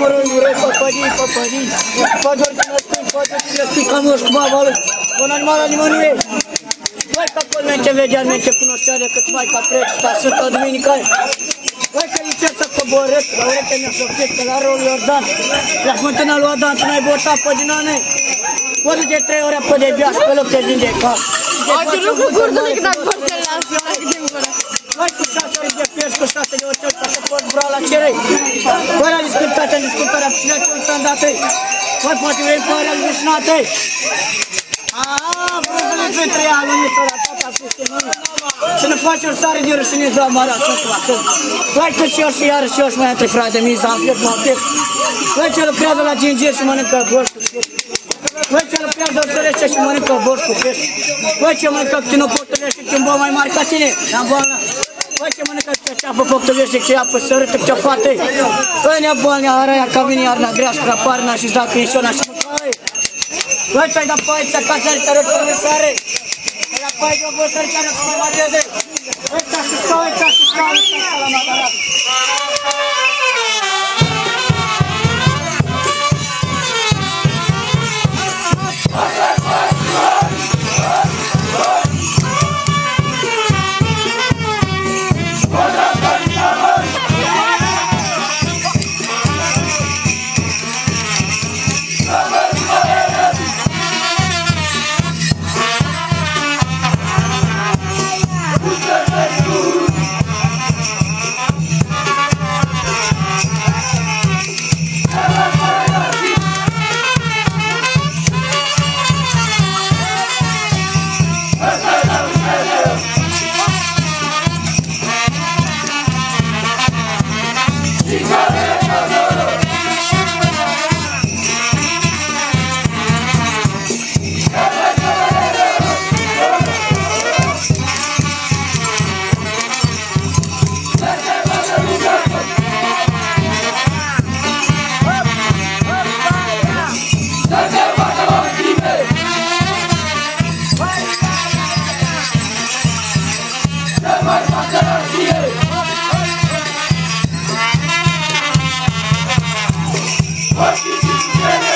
Măroi, păpării, păduri din ăspui, ca moști, babalui, un animal nimănuie. Vai că acolo mente vedea, mente cunoștea decât mai ca preț, ca Sfânta Duminica. Vai că liceți să coborât, la ureche mi-a sofit, la rolul Iordan, la smântâna lui Adam, tu n-ai botat pe din ane. Poate de 3 ore pe de biaș, pe loc te vindeca. Ați lucru curtul decât dacă vor să-l lasă, la cât de gură. Vai cu 6 ori de pierzi, cu 6 de oțel, ca să poți vrea la cerei. Fără discutarea, discutarea, și le-ai conțat date. Vai poate vrei fără vișnate. Vrăză-ne pe 3 ani, nu s-o ratat, a fost în mână. Să ne faci o stare de rușine ziua mare, așa să facă. Vai că și eu și iară și eu și mai între fraze, mi s-a înfiert, m-a înfiert. Vai ce lucrează la gingir și mănâncă borș cu pește. Voi ce lucrează o țărește și mănâncă borș cu pește. Voi ce mănâncă ctinopotăvește și un bol mai mare ca tine, am boală. Voi ce mănâncă ce ceapă poctăvește, ce apă sărâtă, ce fate. Voi ne boalnea araia, ca vine iarna, greaș, craparna și zdacă inșona și măcare. Voi ce-ai da paița, ca să-i tărăt pe măsare. Voi da paița, voi să-i tărăt pe măsare. Voi ce-și stau, ce-și stau, ce-și stau la măgarat. What